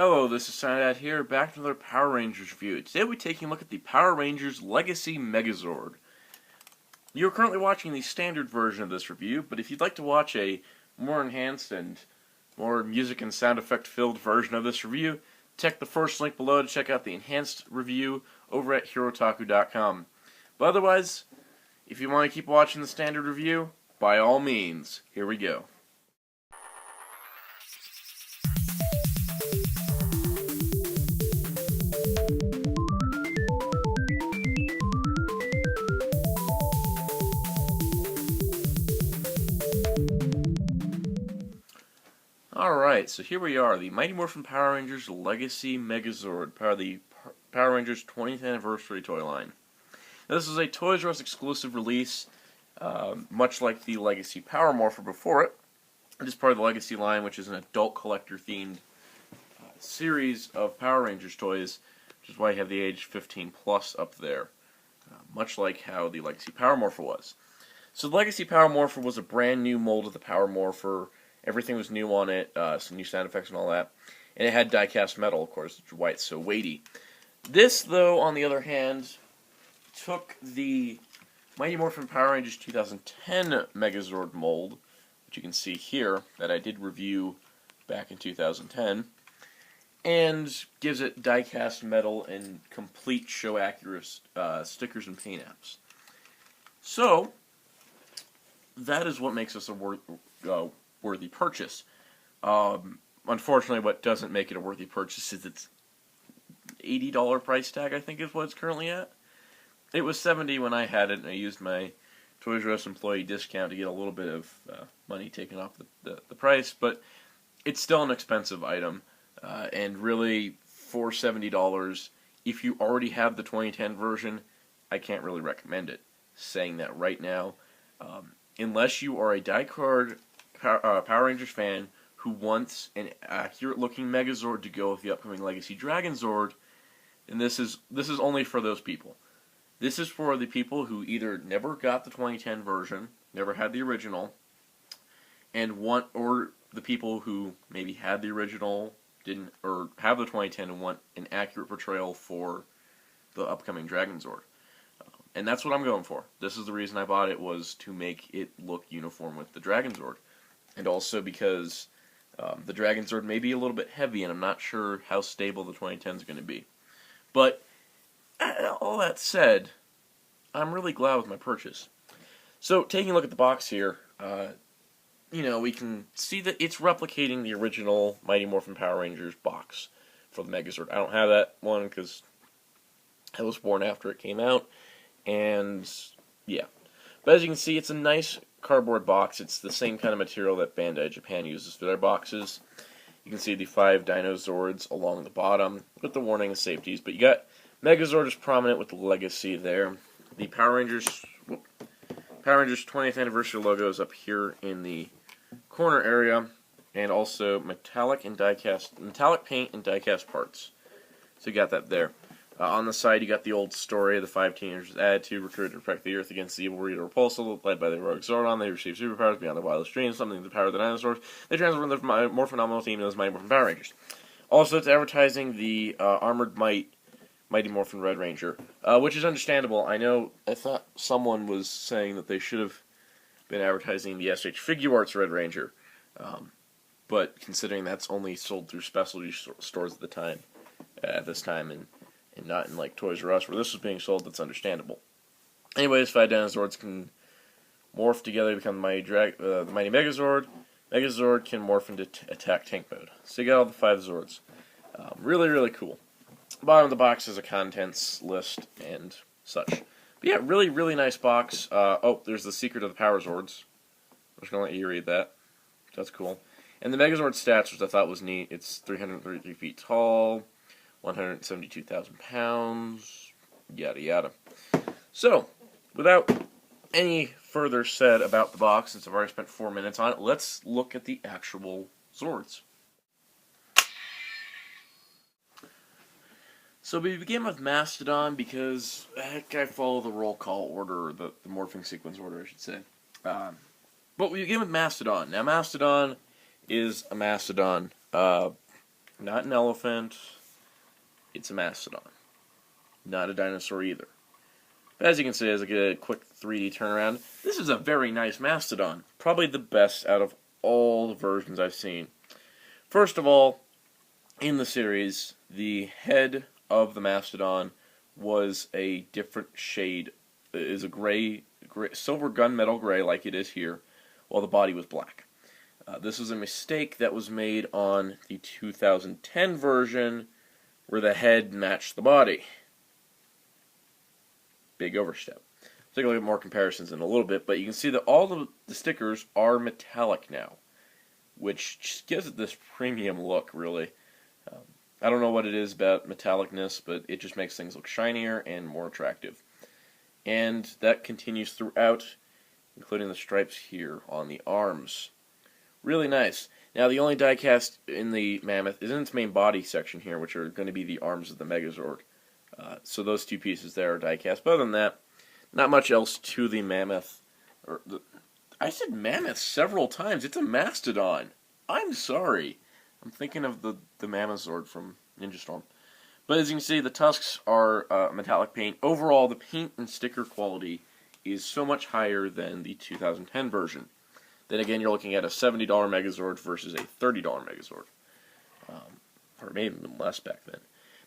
Hello, this is Soundout here, back with another Power Rangers review. Today we're taking a look at the Power Rangers Legacy Megazord. You're currently watching the standard version of this review, but if you'd like to watch a more enhanced and more music and sound effect filled version of this review, check the first link below to check out the enhanced review over at hirotaku.com. But otherwise, if you want to keep watching the standard review, by all means, here we go. Alright, so here we are, the Mighty Morphin Power Rangers Legacy Megazord, part of the Power Rangers 20th Anniversary toy line. Now, this is a Toys R Us exclusive release, much like the Legacy Power Morpher before it. It is part of the Legacy line, which is an adult collector-themed series of Power Rangers toys, which is why you have the age 15 plus up there, much like how the Legacy Power Morpher was. So the Legacy Power Morpher was a brand new mold of the Power Morpher. Everything was new on it, some new sound effects and all that. And it had die-cast metal, of course, which is why it's so weighty. This, though, on the other hand, took the Mighty Morphin Power Rangers 2010 Megazord mold, which you can see here, that I did review back in 2010, and gives it die-cast metal and complete show-accurate stickers and paint apps. So, that is what makes us a worthy purchase. Unfortunately, what doesn't make it a worthy purchase is its $80 price tag, I think is what it's currently at. It was $70 when I had it, and I used my Toys R Us employee discount to get a little bit of money taken off the price, but it's still an expensive item, and really, for $70, if you already have the 2010 version, I can't really recommend it. Saying that right now, unless you are a die-card Power Rangers fan who wants an accurate-looking Megazord to go with the upcoming Legacy Dragon Zord, then this is only for those people. This is for the people who either never got the 2010 version, never had the original, or the people who maybe had the original, didn't, or have the 2010 and want an accurate portrayal for the upcoming Dragon Zord. And that's what I'm going for. This is the reason I bought it, was to make it look uniform with the Dragon Zord. And also because the Dragon Zord may be a little bit heavy, and I'm not sure how stable the 2010 is going to be. But, all that said, I'm really glad with my purchase. So, taking a look at the box here, we can see that it's replicating the original Mighty Morphin Power Rangers box for the Megazord. I don't have that one because I was born after it came out, and yeah. But as you can see, it's a nice cardboard box. It's the same kind of material that Bandai Japan uses for their boxes. You can see the 5 Dino Zords along the bottom with the warning and safeties, but you got Megazord is prominent with the Legacy there. The Power Rangers 20th Anniversary logo is up here in the corner area, and also metallic paint and die-cast parts. So you got that there. On the side, you got the old story of the 5 teenagers' attitude, recruited to protect the Earth against the evil Rita Repulsor, led by the heroic Zordon. They receive superpowers beyond their wildest dreams, something to the power of the dinosaurs. They transform their more phenomenal team into those Mighty Morphin Power Rangers. Also, it's advertising the Armored Mighty Morphin Red Ranger, which is understandable. I thought someone was saying that they should have been advertising the SH Figuarts Red Ranger, but considering that's only sold through specialty stores at this time, and not in like Toys R Us where this was being sold, that's understandable. Anyways, 5 Dinozords can morph together to become the Mighty Megazord. Megazord can morph into attack tank mode. So you got all the 5 Zords. Really, really cool. Bottom of the box is a contents list and such. But yeah, really, really nice box. There's the secret of the Power Zords. I'm just going to let you read that. That's cool. And the Megazord stats, which I thought was neat. It's 333 feet tall, 172,000 pounds, yada yada. So, without any further said about the box, since I've already spent 4 minutes on it, let's look at the actual Zords. So we begin with Mastodon because I follow the roll call order, or the morphing sequence order, I should say. But we begin with Mastodon. Now, Mastodon is a Mastodon. not an elephant. It's a mastodon. Not a dinosaur either. But as you can see, as I get a quick 3D turnaround, this is a very nice mastodon. Probably the best out of all the versions I've seen. First of all, in the series, the head of the mastodon was a different shade. It is a gray, silver gunmetal gray like it is here, while the body was black. This was a mistake that was made on the 2010 version, where the head matched the body. Big overstep. Let's take a look at more comparisons in a little bit, but you can see that all the stickers are metallic now, which just gives it this premium look, really. I don't know what it is about metallicness, but it just makes things look shinier and more attractive. And that continues throughout, including the stripes here on the arms. Really nice. Now, the only die-cast in the Mammoth is in its main body section here, which are going to be the arms of the Megazord. So those two pieces there are die-cast. But other than that, not much else to the Mammoth. I said Mammoth several times. It's a Mastodon. I'm sorry. I'm thinking of the Megazord from Ninja Storm. But as you can see, the tusks are metallic paint. Overall, the paint and sticker quality is so much higher than the 2010 version. Then again, you're looking at a $70 Megazord versus a $30 Megazord. Or maybe even less back then.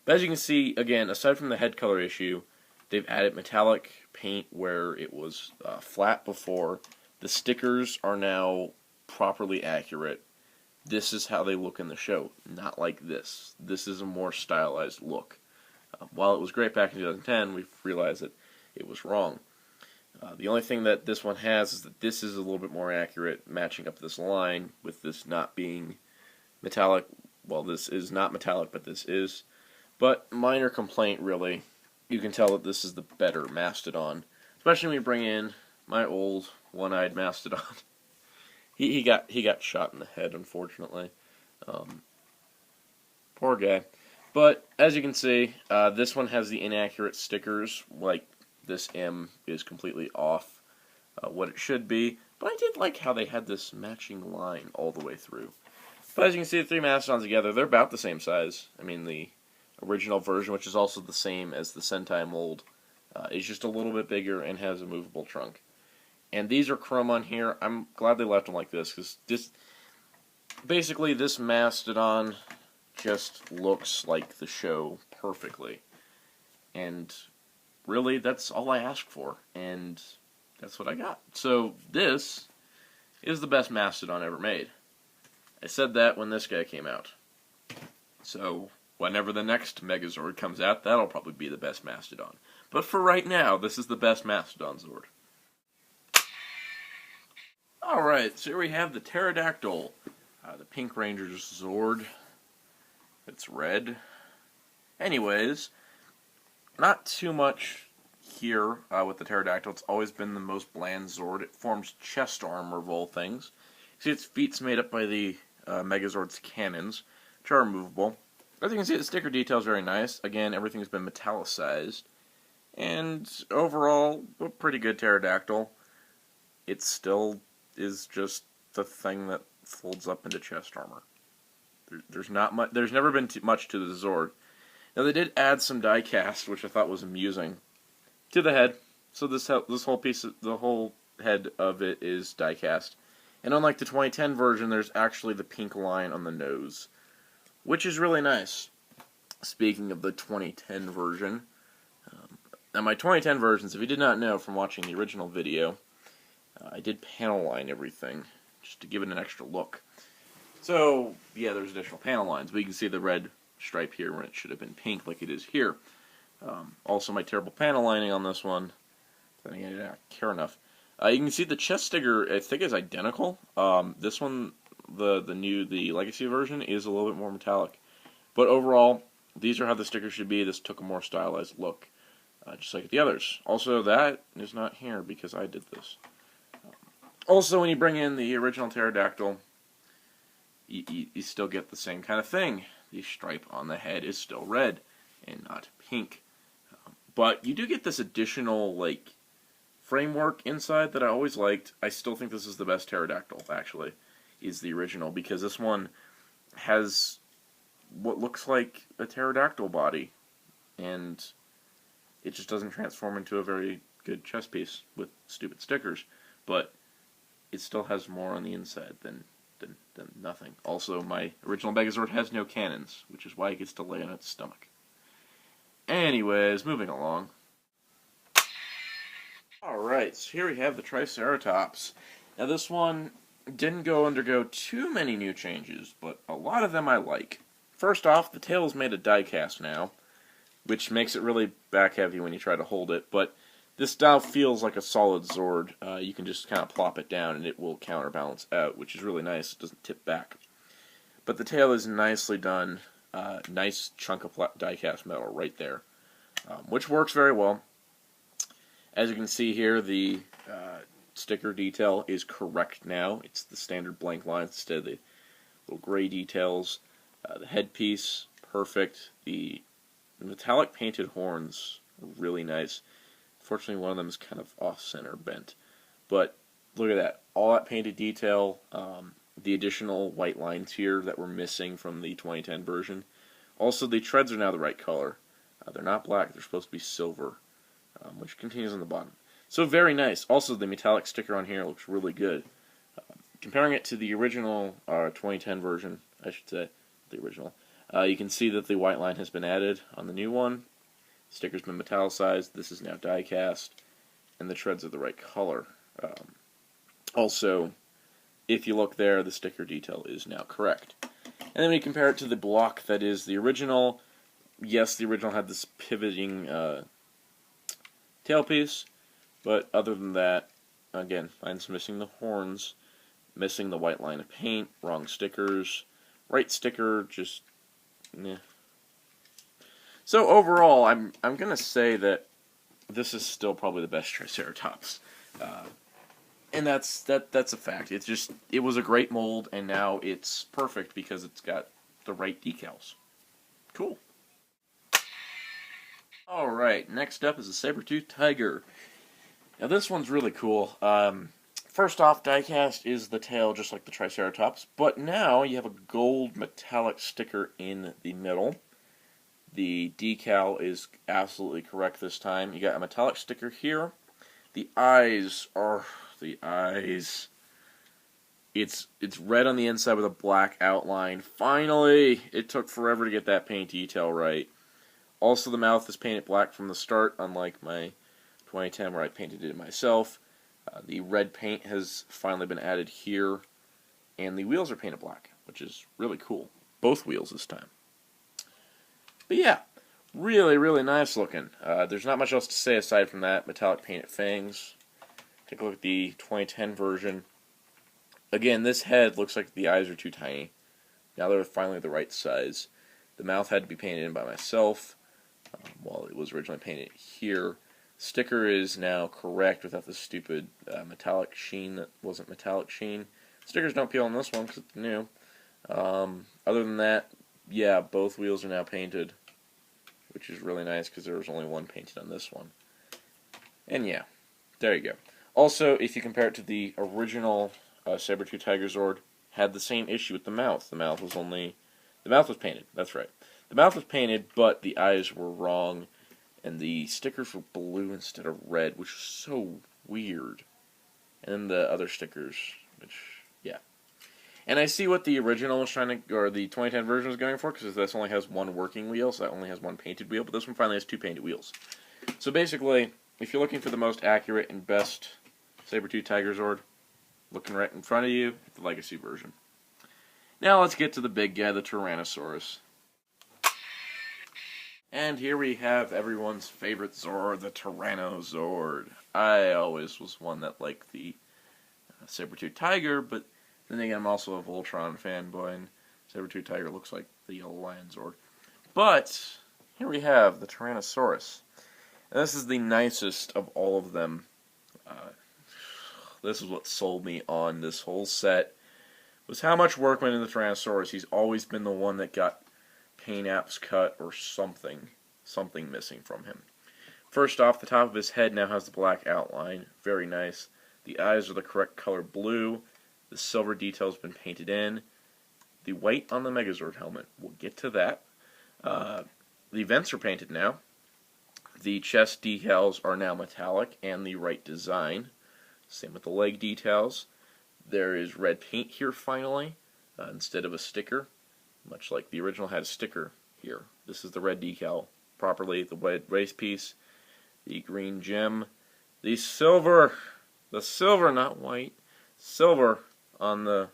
But as you can see, again, aside from the head color issue, they've added metallic paint where it was flat before. The stickers are now properly accurate. This is how they look in the show, not like this. This is a more stylized look. While it was great back in 2010, we've realized that it was wrong. The only thing that this one has is that this is a little bit more accurate, matching up this line with this not being metallic. Well, this is not metallic, but this is. But minor complaint, really. You can tell that this is the better Mastodon, especially when you bring in my old one-eyed Mastodon. he got shot in the head, unfortunately. Poor guy. But as you can see, this one has the inaccurate stickers, like this M is completely off what it should be. But I did like how they had this matching line all the way through. But as you can see, the three Mastodons together, they're about the same size. I mean, the original version, which is also the same as the Sentai mold, is just a little bit bigger and has a movable trunk. And these are chrome on here. I'm glad they left them like this, because basically this Mastodon just looks like the show perfectly. And really, that's all I asked for, and that's what I got. So this is the best Mastodon ever made. I said that when this guy came out. So whenever the next Megazord comes out, that'll probably be the best Mastodon. But for right now, this is the best Mastodon Zord. Alright, so here we have the Pterodactyl, the Pink Ranger's Zord. It's red. Anyways, not too much here with the Pterodactyl. It's always been the most bland Zord. It forms chest armor of all things. See, its feet's made up by the Megazord's cannons, which are removable. As you can see, the sticker detail is very nice. Again, everything's been metallicized. And overall, a pretty good Pterodactyl. It still is just the thing that folds up into chest armor. There's not much. There's never been much to the Zord. Now they did add some die cast, which I thought was amusing, to the head. So this whole piece, the whole head of it is die cast. And unlike the 2010 version, there's actually the pink line on the nose, which is really nice. Speaking of the 2010 version, now my 2010 versions, if you did not know from watching the original video, I did panel line everything just to give it an extra look. So yeah, there's additional panel lines, but you can see the red stripe here when it should have been pink like it is here. Also my terrible panel lining on this one, then again, I don't care enough. You can see the chest sticker, I think, is identical. This one, the Legacy version, is a little bit more metallic. But overall, these are how the stickers should be. This took a more stylized look, just like the others. Also, that is not here because I did this. Also, when you bring in the original Pterodactyl, you still get the same kind of thing. The stripe on the head is still red and not pink. But you do get this additional, like, framework inside that I always liked. I still think this is the best Pterodactyl, actually, is the original, because this one has what looks like a pterodactyl body, and it just doesn't transform into a very good chess piece with stupid stickers, but it still has more on the inside than nothing. Also, my original Megazord has no cannons, which is why it gets to lay on its stomach. Anyways, moving along. Alright, so here we have the Triceratops. Now this one didn't undergo too many new changes, but a lot of them I like. First off, the tail is made of die-cast now, which makes it really back-heavy when you try to hold it, but this now feels like a solid Zord. You can just kind of plop it down and it will counterbalance out, which is really nice. It doesn't tip back. But the tail is nicely done. Nice chunk of die-cast metal right there, which works very well. As you can see here, the sticker detail is correct now. It's the standard blank lines instead of the little gray details. The headpiece, perfect. The metallic painted horns are really nice. Fortunately, one of them is kind of off-center bent. But look at that. All that painted detail, the additional white lines here that were missing from the 2010 version. Also, the treads are now the right color. They're not black, they're supposed to be silver, which continues on the bottom. So very nice. Also, the metallic sticker on here looks really good. Comparing it to the original 2010 version, I should say, the original, you can see that the white line has been added on the new one. Sticker's been metallicized. This is now die cast, and the treads are the right color. Also, if you look there, the sticker detail is now correct. And then when you compare it to the block that is the original, yes, the original had this pivoting tailpiece, but other than that, again, mine's missing the horns, missing the white line of paint, wrong stickers, right sticker, just meh. So overall, I'm gonna say that this is still probably the best Triceratops, and that's a fact. It was a great mold, and now it's perfect because it's got the right decals. Cool. All right, next up is a Saber-Toothed Tiger. Now this one's really cool. First off, diecast is the tail just like the Triceratops, but now you have a gold metallic sticker in the middle. The decal is absolutely correct this time. You got a metallic sticker here. The eyes are the eyes. It's red on the inside with a black outline. Finally, it took forever to get that paint detail right. Also, the mouth is painted black from the start, unlike my 2010 where I painted it myself. The red paint has finally been added here, and the wheels are painted black, which is really cool. Both wheels this time. But yeah, really, really nice looking. There's not much else to say aside from that. Metallic painted fangs. Take a look at the 2010 version. Again, this head looks like the eyes are too tiny. Now they're finally the right size. The mouth had to be painted in by myself, while it was originally painted here. Sticker is now correct without the stupid metallic sheen that wasn't metallic sheen. Stickers don't peel on this one because it's new. Other than that, yeah, both wheels are now painted, which is really nice because there was only one painted on this one. And yeah, there you go. Also, if you compare it to the original Saber-Toothed Tiger Zord, had the same issue with the mouth. The mouth was painted. That's right. The mouth was painted, but the eyes were wrong, and the stickers were blue instead of red, which was so weird. And then the other stickers, which, yeah. And I see what the original was trying to, or the 2010 version was going for, because this only has one working wheel, so that only has one painted wheel, but this one finally has two painted wheels. So basically, if you're looking for the most accurate and best Saber-Toothed Tiger Zord, looking right in front of you, the Legacy version. Now let's get to the big guy, the Tyrannosaurus. And here we have everyone's favorite Zord, the Tyrannosaurus Zord. I always was one that liked the Saber-Toothed Tiger, but then again, I'm also a Voltron fanboy, and Saber-Toothed Tiger looks like the Yellow Lion Zord. But here we have the Tyrannosaurus. And this is the nicest of all of them. This is what sold me on this whole set, was how much work went into the Tyrannosaurus. He's always been the one that got paint apps cut or something missing from him. First off, the top of his head now has the black outline. Very nice. The eyes are the correct color blue. The silver detail has been painted in. the white on the Megazord helmet. We'll get to that. The vents are painted now. The chest decals are now metallic and the right design. Same with the leg details. There is red paint here finally, instead of a sticker, much like the original had a sticker here. This is the red decal properly, the red race piece, the green gem, the silver, not white, silver on the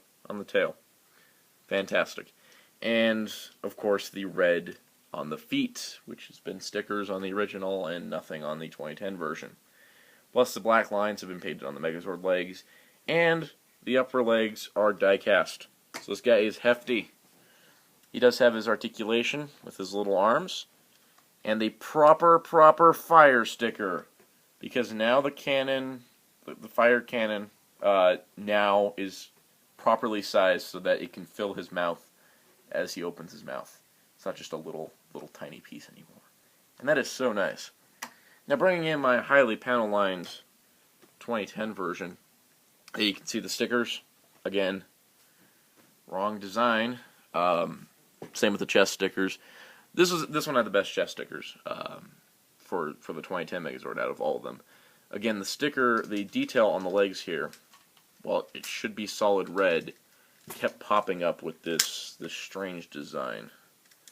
tail. Fantastic. And, of course, the red on the feet, which has been stickers on the original and nothing on the 2010 version. Plus, the black lines have been painted on the Megazord legs, and the upper legs are die-cast. So this guy is hefty. He does have his articulation with his little arms, and the proper fire sticker, because now the cannon, the fire cannon, now is properly sized so that it can fill his mouth as he opens his mouth. It's not just a little tiny piece anymore. And that is so nice. Now bringing in my highly panel-lined 2010 version, you can see the stickers. Again, wrong design. Same with the chest stickers. This one had the best chest stickers for the 2010 Megazord out of all of them. Again, the detail on the legs here, while it should be solid red, kept popping up with this strange design.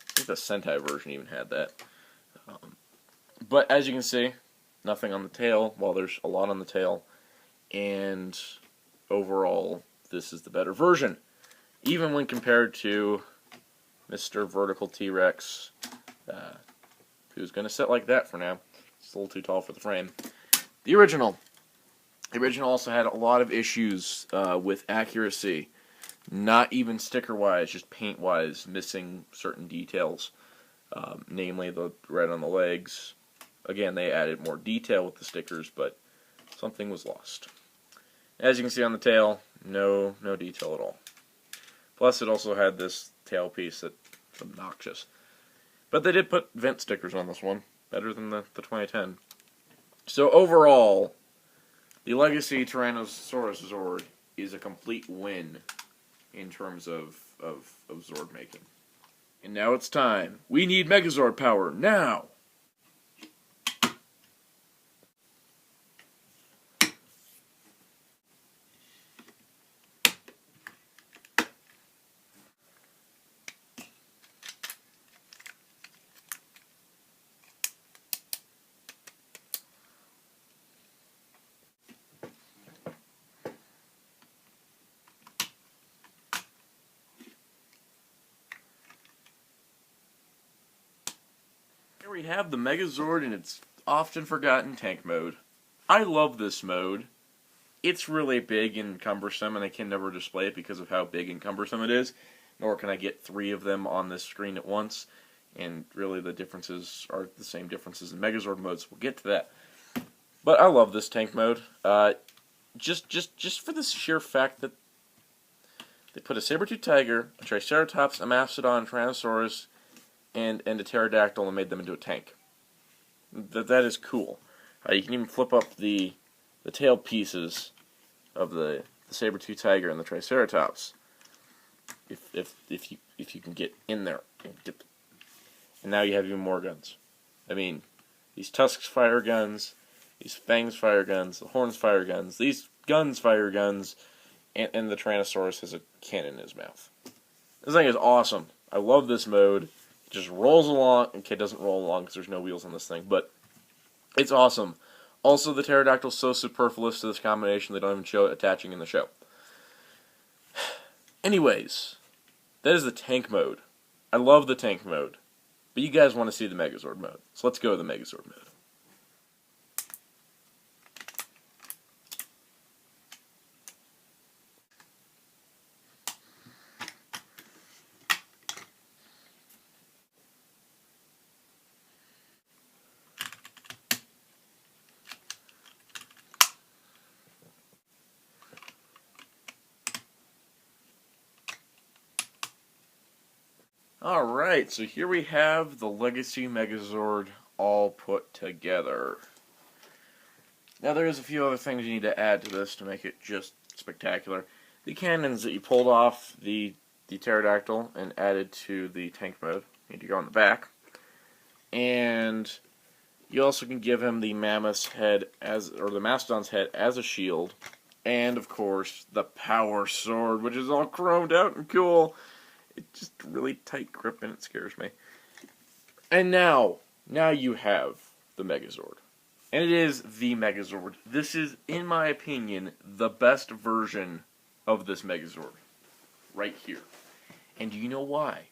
I think the Sentai version even had that. But as you can see, nothing on the tail, while there's a lot on the tail. And overall, this is the better version. Even when compared to Mr. Vertical T-Rex, who's going to sit like that for now. It's a little too tall for the frame. The original. The original also had a lot of issues with accuracy. Not even sticker-wise, just paint-wise, missing certain details. Namely, the red on the legs. Again, they added more detail with the stickers, but something was lost. As you can see on the tail, no detail at all. Plus, it also had this tail piece that's obnoxious. But they did put vent stickers on this one, better than the 2010. So overall, the Legacy Tyrannosaurus Zord is a complete win in terms of Zord making. And now it's time. We need Megazord power, now! Here we have the Megazord in its often forgotten tank mode. I love this mode. It's really big and cumbersome, and I can never display it because of how big and cumbersome it is, nor can I get 3 of them on this screen at once, and really the differences are the same differences in Megazord modes. We'll get to that. But I love this tank mode. Just for the sheer fact that they put a Saber-Toothed tiger, a Triceratops, a Mastodon, Tyrannosaurus, and a Pterodactyl and made them into a tank. That is cool. You can even flip up the tail pieces of the Saber-Toothed tiger and the Triceratops if you can get in there and now you have even more guns. I mean, these tusks fire guns, these fangs fire guns, the horns fire guns, these guns fire guns, and the Tyrannosaurus has a cannon in his mouth. This thing is awesome. I love this mode. It just rolls along. Okay, it doesn't roll along because there's no wheels on this thing, but it's awesome. Also, the Pterodactyl's so superfluous to this combination they don't even show it attaching in the show. Anyways, that is the tank mode. I love the tank mode. But you guys want to see the Megazord mode. So let's go to the Megazord mode. Alright, so here we have the Legacy Megazord all put together. Now there is a few other things you need to add to this to make it just spectacular. The cannons that you pulled off the the Pterodactyl and added to the tank mode. You need to go on the back. And you also can give him the Mammoth's head or the Mastodon's head as a shield. And, of course, the Power Sword, which is all chromed out and cool. It's just really tight grip and it scares me. And now you have the Megazord. And it is the Megazord. This is, in my opinion, the best version of this Megazord. Right here. And do you know why?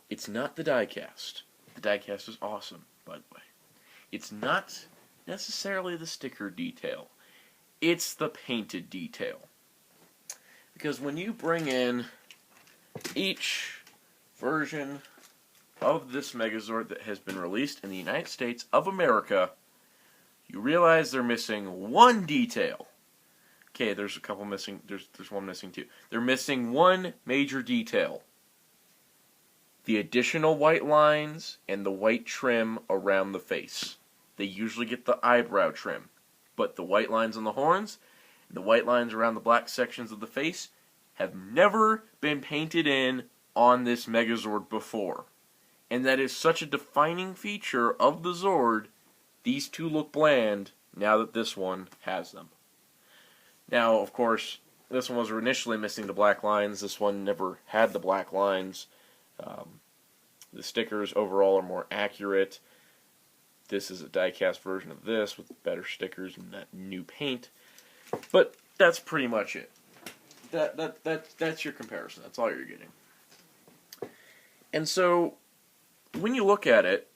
It's not the diecast. The diecast is awesome, by the way. It's not necessarily the sticker detail. It's the painted detail. Because when you bring in each version of this Megazord that has been released in the United States of America, you realize they're missing one detail. Okay, there's a couple missing. There's one missing too. They're missing one major detail. The additional white lines and the white trim around the face. They usually get the eyebrow trim. But the white lines on the horns, and the white lines around the black sections of the face, have never been painted in on this Megazord before. And that is such a defining feature of the Zord. These two look bland now that this one has them. Now, of course, this one was initially missing the black lines. This one never had the black lines. The stickers overall are more accurate. This is a die-cast version of this with better stickers and that new paint. But that's pretty much it. That's your comparison. That's all you're getting. And so, when you look at it,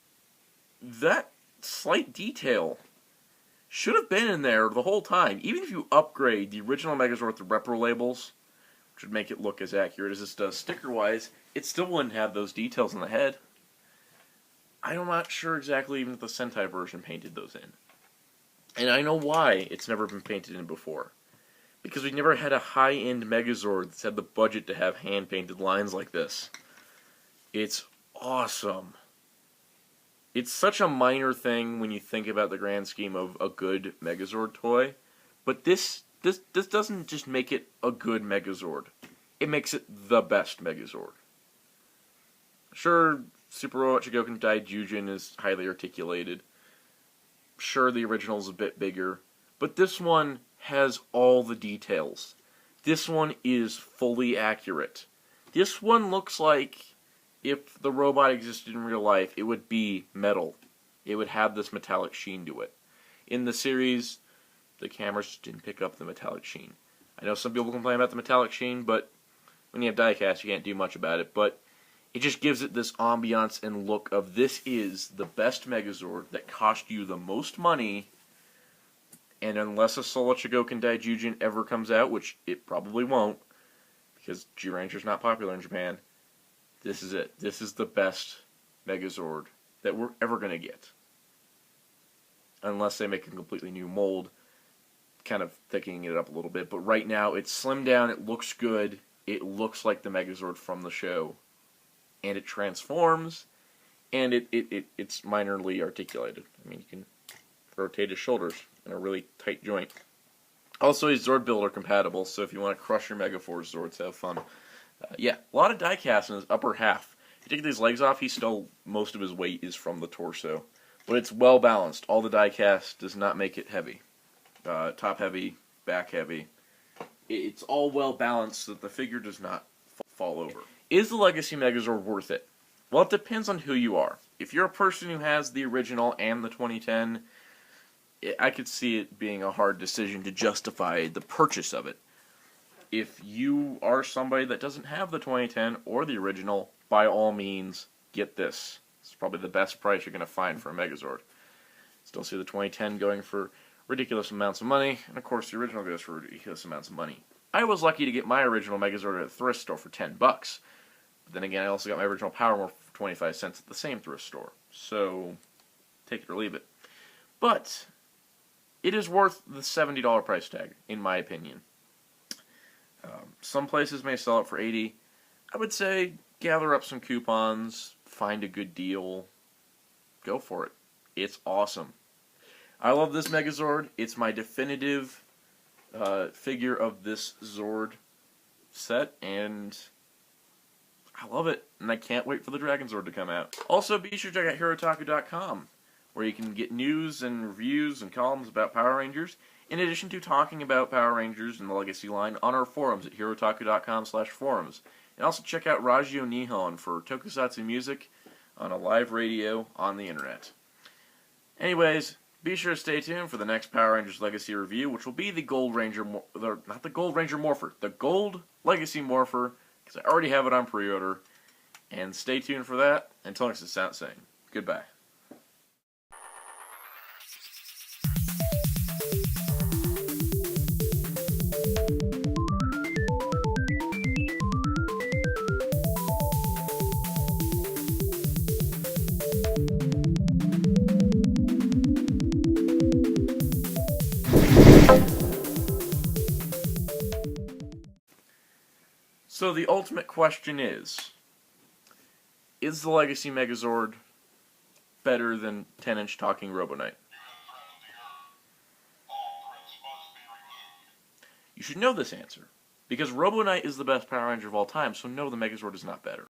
that slight detail should have been in there the whole time. Even if you upgrade the original Megazord with the repro labels, which would make it look as accurate as this does sticker-wise, it still wouldn't have those details on the head. I'm not sure exactly even if the Sentai version painted those in. And I know why it's never been painted in before. Because we never had a high-end Megazord that's had the budget to have hand-painted lines like this. It's awesome. It's such a minor thing when you think about the grand scheme of a good Megazord toy. But this doesn't just make it a good Megazord. It makes it the best Megazord. Sure, Super Robot Shigoken Daijujin is highly articulated. Sure, the original is a bit bigger. But this one has all the details. This one is fully accurate. This one looks like if the robot existed in real life, it would be metal. It would have this metallic sheen to it. In the series, the cameras just didn't pick up the metallic sheen. I know some people complain about the metallic sheen, but when you have diecast, you can't do much about it. But it just gives it this ambiance and look of this is the best Megazord that cost you the most money. And unless a Solo Shigoken Daijujin ever comes out, which it probably won't, because G-Ranger's not popular in Japan, this is it. This is the best Megazord that we're ever going to get. Unless they make a completely new mold, kind of thickening it up a little bit. But right now, it's slimmed down, it looks good, it looks like the Megazord from the show. And it transforms, and it's minorly articulated. I mean, you can rotate his shoulders in a really tight joint. Also, he's Zord Builder compatible, so if you want to crush your Megaforce Zords, have fun. Yeah, a lot of die-cast in his upper half. If you take these legs off, most of his weight is from the torso. But it's well balanced. All the die-cast does not make it heavy. Top heavy, back heavy. It's all well balanced so that the figure does not fall over. Is the Legacy Megazord worth it? Well, it depends on who you are. If you're a person who has the original and the 2010, I could see it being a hard decision to justify the purchase of it. If you are somebody that doesn't have the 2010 or the original, by all means, get this. It's probably the best price you're going to find for a Megazord. Still see the 2010 going for ridiculous amounts of money, and of course the original goes for ridiculous amounts of money. I was lucky to get my original Megazord at a thrift store for $10. But then again, I also got my original Power Morph for 25 cents at the same thrift store. So, take it or leave it. But it is worth the $70 price tag, in my opinion. Some places may sell it for $80. I would say gather up some coupons, find a good deal, go for it. It's awesome. I love this Megazord. It's my definitive figure of this Zord set, and I love it, and I can't wait for the Dragon Zord to come out. Also, be sure to check out Herotaku.com, where you can get news and reviews and columns about Power Rangers, in addition to talking about Power Rangers and the Legacy line on our forums at herotaku.com/forums. And also check out Ragio Nihon for tokusatsu music on a live radio on the internet. Anyways, be sure to stay tuned for the next Power Rangers Legacy review, which will be the Gold Ranger, not the Gold Ranger Morpher, the Gold Legacy Morpher, because I already have it on pre-order. And stay tuned for that. Until next time, saying goodbye. So the ultimate question is the Legacy Megazord better than 10-inch talking Robo Knight? You should know this answer, because Robo Knight is the best Power Ranger of all time, so no, the Megazord is not better.